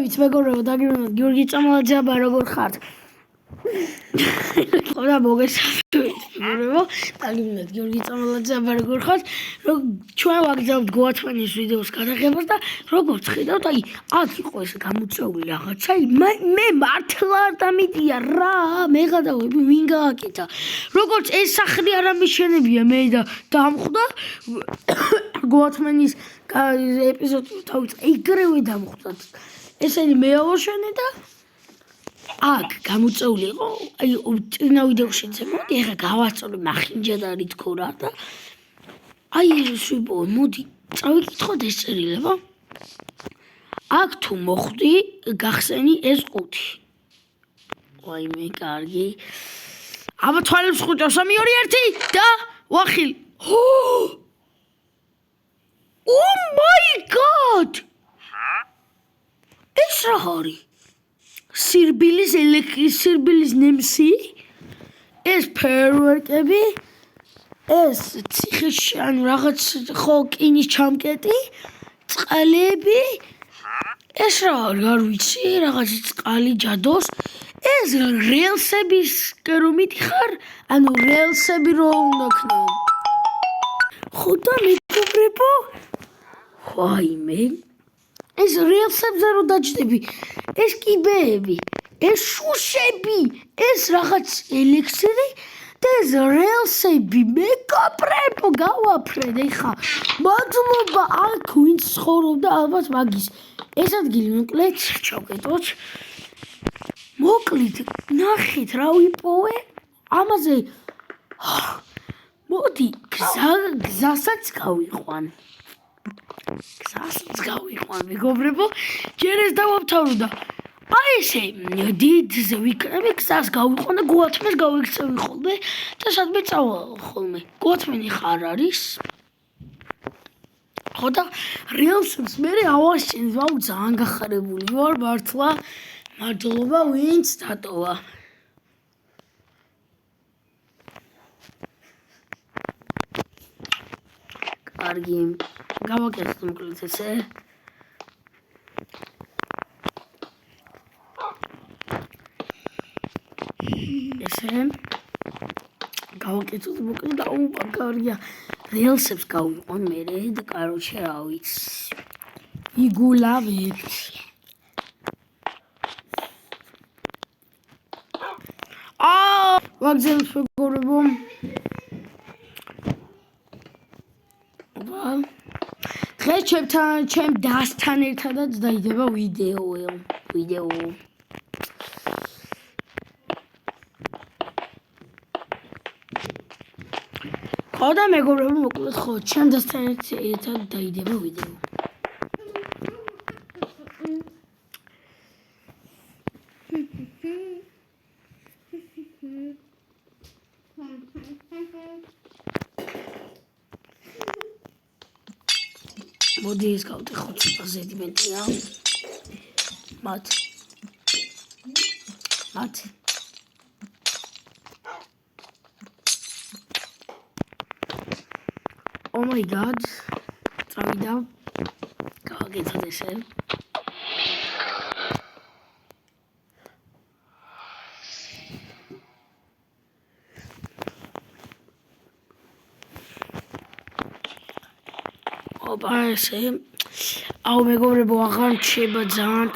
ვიცი მეგობრებო, დაგიბრუნოთ გიორგი წამალაძეაბა როგორ ხართ? ხოდა მოგესალმებით მეგობრებო, დაგიბრუნოთ გიორგი წამალაძეაბა როგორ ხართ? ჩვენ ვაგზავნებთ გოათმანის ვიდეოს გადაღებას და როგორც ხედავთ, აი აქ იყო ეს გამოწვეული რაღაცა, მე მართლა არ დამიტია რა, მე გადავები ვინ გააკეთა. როგორც ეს სახლი არ ამიშენებია მე და დამხვდა გოათმანის ეპიზოდი თავის ეგრევე დამხვდათ. ესენი მე ავაშენე და აქ გამოწეული იყო, აი წინა ვიდეოში ძემოდი, ეხლა გავასწორი მახინჯა და რითქო რა და აი ეს ვიპოვე, მოდი წავიკითხოთ ეს წერილება. აქ თუ მოხვდი, გახსენი ეს 5. ვაიმე, კარგი. აბა თვალებს ხუჭავ 3 2 1 და ვახილი. Oh my god! ეს რა არის? სირბილის ნემსი? ეს ფერვერკები? ეს ციხეში ანუ რაღაც ხო კინის ჩამკეტი? წყალები? ეს რა არის? არ ვიცი, რაღაც წყალი ჯადოს. ეს რელსების რომ მითხარ? ანუ რელსები რო უნდა ქნო. ხოდა მეგობრებო? ვაიმე. ეს რელსებზე რო დაჯდები, ეს კიბეები, ეს შუშები, ეს რაღაც ელექსირი და ეს რელსები მეგობრებო გავაფრენ ეხა. მადლობა აქ ვინც ცხოვრობდა ალბათ მაგის. ეს ადგილი მოკლედ ჩავკეტოთ. მოკლედ ნახეთ რა ვიპოვე. ამაზე მოდი გზასაც გავიყვან. გზასაც გავიყვან მეგობრებო. ჯერ ეს დავამთავრო და აი ესე დიდზე ვიკრები გზას გავიყვან და გოათმენს გავიქცევი ხოლმე და სადმე წავალ ხოლმე. გოათმენი ხარ არის? ხოდა რელსებს მე ავაშენ, ვაუ ძალიან გახარებული ვარ მართლა. მადლობა ვინც დატოვა. კარგი. გავაკეთეთ მოკლედ ესე. ესე. გავაკეთოთ მოკლედ და კარგია. რელსებს გავიყვან მე და კაროჩე რა ვიცი. იგულავებთ. ვაგზავნებთ მეგობრებო. დღეს ჩემ დასთან ერთადაც დაიდება ვიდეო. ხოდა მეგობრებო მოკლედ ხო ჩემ დასთან ერთად დაიდება ვიდეო. მოდი ეს გავტეხოთ ცოტა ზედმეტია. მათ. Oh my god. წავიდა. გავაკეთოთ ესე. ესე აუ მეგობრებო აღარ რჩება ძალიან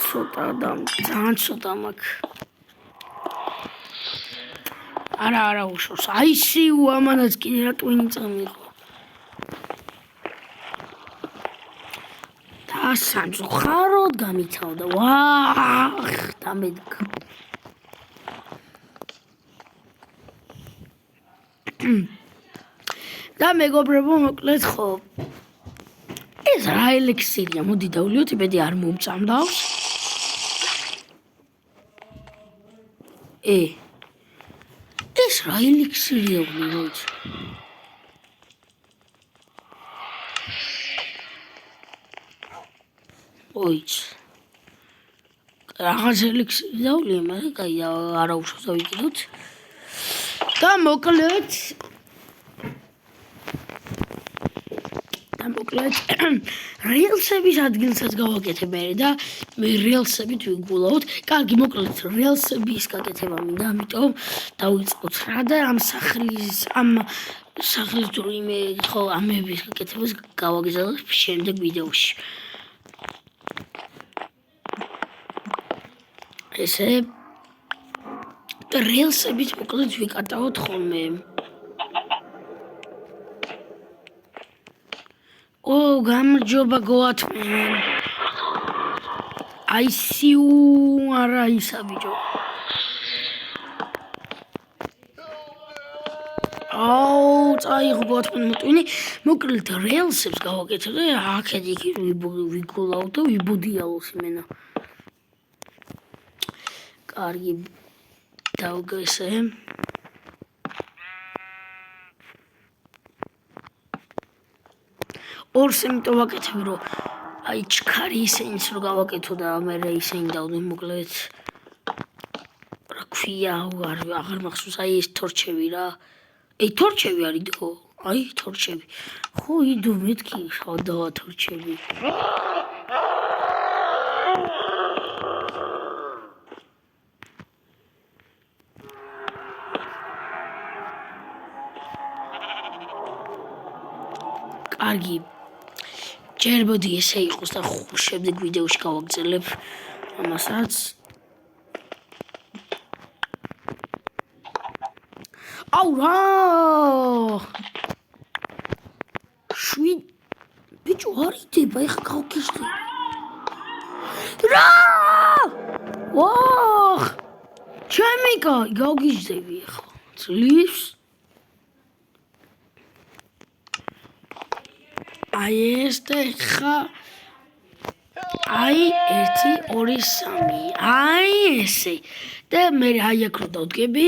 ცოტა მაქვს. არა უშავს. აი სიუ ამანაც კიდე რა ტვინი წამიღო. და სამწუხაროდ გამიცავდა. ვაახ დამედგა. და მეგობრებო მოკლედ ხო ეს რა ელექსირია, მოდი დავლიოთ, იმედი არ მომწამდავს. ეს რა ელექსირია ვიღაც. ოიც. რაღაც ელექსირი დავლიე, მაგრამ კაი არა უშავს დავიკიდოთ. და მოკლედ მოკლედ რეილსების ადგილსაც გავაკეთებ და მე რეილსებით ვიგულავთ. კარგი, მოკლედ რეილსების გაკეთება მინდა, ამიტომ დავიწყოთ რა და ამ სახლის რიმე ხო ამების გაკეთებას გავაგზავნებ შემდეგ ვიდეოში. ესე რეილსებით მოკლედ ვიკატავთ ხოლმე. გამარჯობა გოათმენ. I see you არა ისა ბიჭო. წაიღო გოათმენ მოტვინი. მოკლედ რეილსებს გავაკეთებ და აქეთ იქით ვიგულავ და ვიბუდიალოს იმენა. კარგი დავგესე. ორს იმიტომ ვაკეთებ, რომ აი ჩქარი ისენიც რო გავაკეთო და მე ისენი დავდე მოკლედ. რა ქვია, აღარ მახსოვს აი ეს თორჩები რა. თორჩები არის დო. აი თორჩები. ხო იდო მეთქი ხავდა თორჩები. კარგი. ჯერბოდი ესე იყოს და შემდეგ ვიდეოში გავაგრძელებ ამასაც. აუ რა! ბიჭო არ იდება, ეხა გავგიჟდე. რა! ვახ! ჩემი კაი, გავგიჟდები ეხა. ძლივს. აი ეს და ხა აი 1 2 3 აი ესე და მე აი აქ რო დავდგები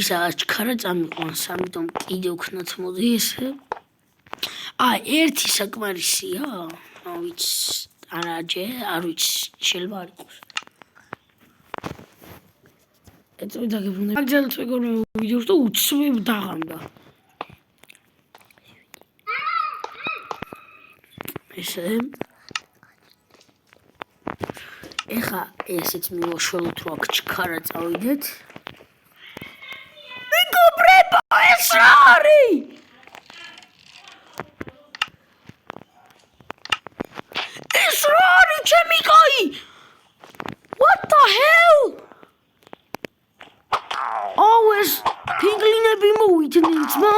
ისა ჩქარა წამიყვანს ამიტომ კიდე უქნათ მოდი ესე აი 1 საკმარისია ვიცი არაჯე არ ვიცი შეიძლება არ იყოს ეცოდი დაგებრუნე აგზელთ მეგონი ვიდეოს და უცებ დაღამდა ესე ეხა ესეც მივაშველოთ რომ აქ ჩქარა წავიდეთ მეგობრებო ეს რა არის ეს რა არის ჩემი კაი what the hell ეს პინგლინები მოვიდნენ ძმა